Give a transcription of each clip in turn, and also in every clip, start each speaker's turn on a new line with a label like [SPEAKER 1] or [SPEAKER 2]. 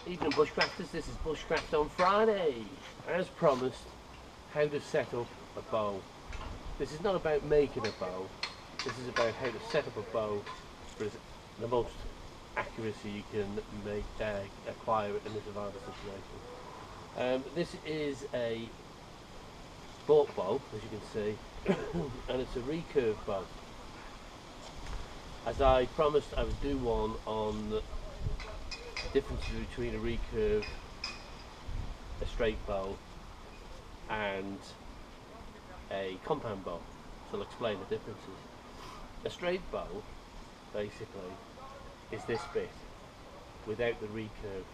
[SPEAKER 1] Evening Bushcrafters, this is Bushcraft on Friday. As promised, how to set up a bow. This is not about making a bow, this is about how to set up a bow for the most accuracy you can make, acquire in this survival situation. This is a sport bow, as you can see, and it's a recurve bow. As I promised, I would do one on the differences between a recurve, a straight bow, and a compound bow. So I'll explain the differences. A straight bow, basically, is this bit without the recurve,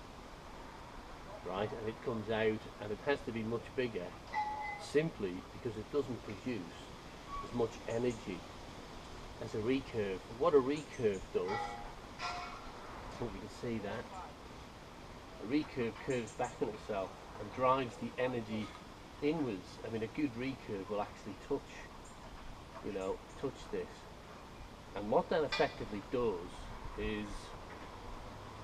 [SPEAKER 1] right? And it comes out, and it has to be much bigger, simply because it doesn't produce as much energy as a recurve. What a recurve does, I hope you can see that, a recurve curves back on itself and drives the energy inwards. I mean, a good recurve will actually touch this. And what that effectively does is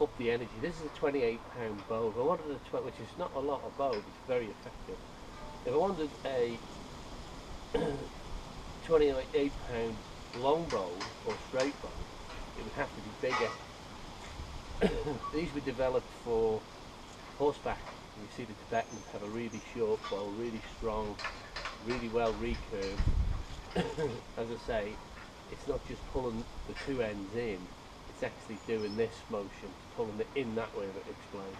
[SPEAKER 1] up the energy. This is a 28-pound bow. If I wanted a which is not a lot of bow, but it's very effective. If I wanted a 28-pound long bow or straight bow, it would have to be bigger. These were developed for horseback. You see the Tibetans have a really short bow, really strong, really well recurved. As I say, it's not just pulling the two ends in, it's actually doing this motion, pulling it in that way, that explains.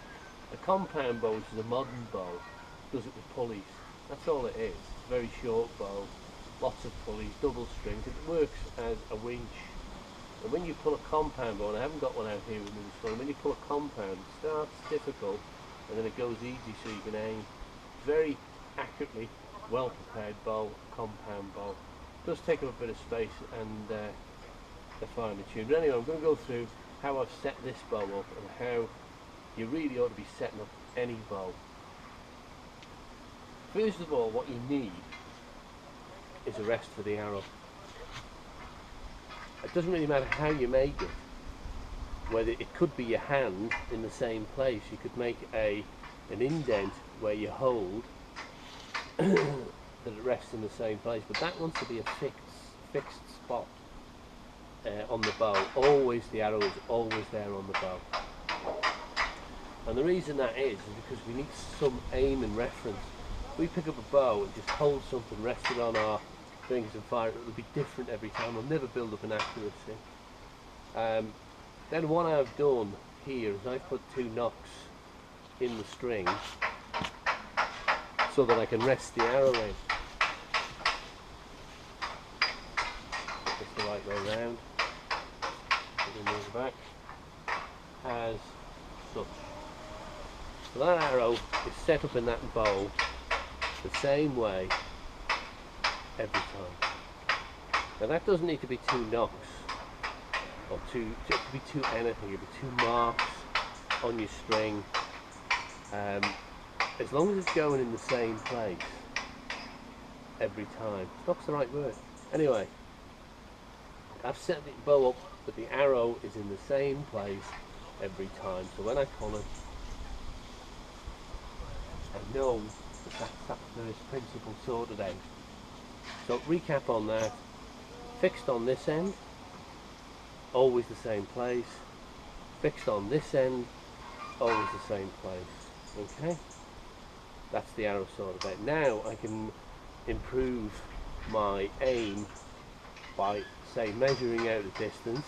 [SPEAKER 1] A compound bow, which is a modern bow, does it with pulleys. That's all it is. It's a very short bow, lots of pulleys, double strings. It works as a winch. And when you pull a compound bow, and I haven't got one out here with me this morning, when you pull a compound, it starts difficult and then it goes easy, so you can aim very accurately. Well prepared bow, compound bow. It does take up a bit of space and they're finely tuned. But anyway, I'm going to go through how I've set this bow up and how you really ought to be setting up any bow. First of all, what you need is a rest for the arrow. It doesn't really matter how you make it, whether it could be your hand in the same place. You could make an indent where you hold that it rests in the same place, but that wants to be a fixed spot on the bow. Always, the arrow is always there on the bow. And the reason that is because we need some aim and reference. We pick up a bow and just hold something rested on our fingers and fire, it will be different every time. We'll never build up an accuracy. Then what I've done here is I've put two knocks in the string so that I can rest the arrow in. Just the right way round. Move back as such. So that arrow is set up in that bow the same way every time. Now that doesn't need to be two knocks or it could be two anything. It could be two marks on your string. As long as it's going in the same place every time. Knock's the right word. Anyway, I've set the bow up but the arrow is in the same place every time. So when I pull it, I know that that's first principle sorted out. So recap on that, fixed on this end, always the same place, fixed on this end, always the same place, okay? That's the arrow sorted out. Now I can improve my aim by, say, measuring out a distance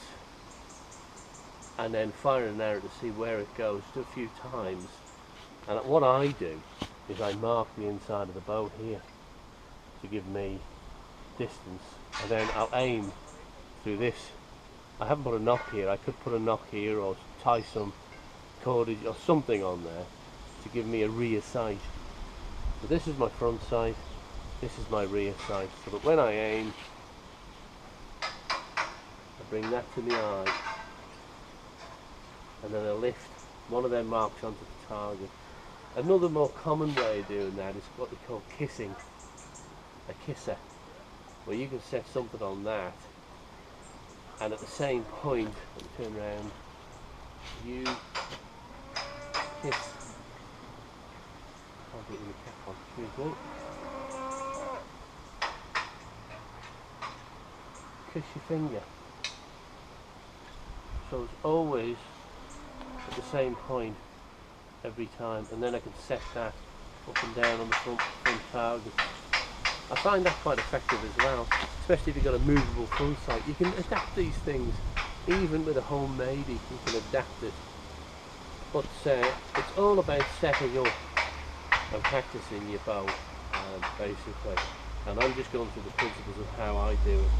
[SPEAKER 1] and then firing an arrow to see where it goes just a few times. And what I do is I mark the inside of the bow here to give me distance, and then I'll aim through this. I haven't put a knock here. I could put a knock here or tie some cordage or something on there to give me a rear sight. So this is my front sight, this is my rear sight, so that when I aim I bring that to my eye and then I lift one of them marks onto the target. Another more common way of doing that is what we call kissing, a kisser, where you can set something on that and at the same point, let me turn around, you kiss. I'll get you the cap on, excuse me. Kiss your finger. So it's always at the same point every time, and then I can set that up and down on the front target. I find that quite effective as well, especially if you've got a movable front sight. You can adapt these things, even with a homemade, you can adapt it. But it's all about setting up and practicing your bow, basically. And I'm just going through the principles of how I do it.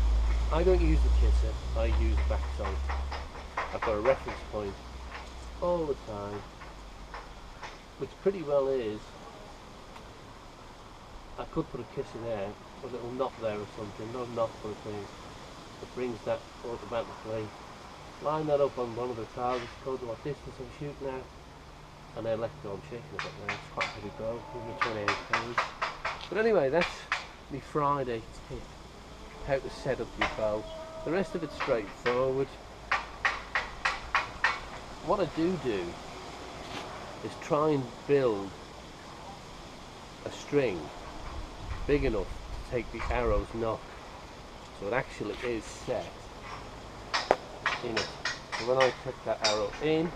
[SPEAKER 1] I don't use the kisser, I use the backside. I've got a reference point all the time, which pretty well is, I could put a kisser there, a little knot there or something, not a knot but a thing that brings that automatically. Line that up on one of the targets, go to what distance I'm shooting at, and then let go. I'm shaking a bit now, it's quite a heavy bow, even at 28 pounds. But anyway, that's my Friday tip, how to set up your bow. The rest of it's straightforward. What I do is try and build a string big enough to take the arrow's knock, so it actually is set in it. So when I click that arrow in,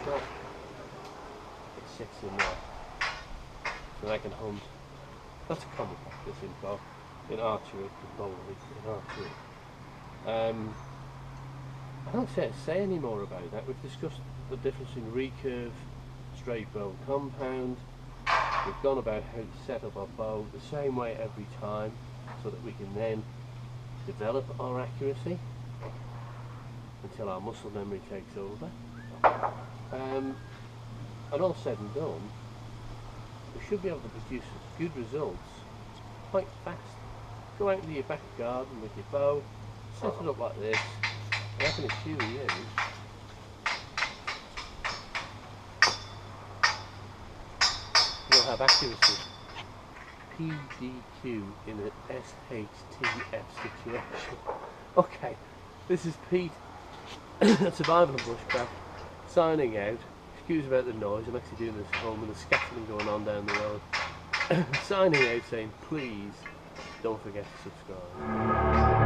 [SPEAKER 1] shot, it sits in there, so I can hunt. That's a common practice in archery, probably in archery. I don't say any more about that. We've discussed the difference in recurve, straight bow, and compound. We've gone about how to set up our bow the same way every time, so that we can then develop our accuracy until our muscle memory takes over. And all said and done, we should be able to produce good results quite fast. Go out into your back garden with your bow, set it up like this, and I can assure you you'll have accuracy. PDQ in an SHTF situation. Okay, this is Pete, Surviving on Bushcraft, signing out. Excuse about the noise, I'm actually doing this at home and there's scaffolding going on down the road. Signing out saying please don't forget to subscribe.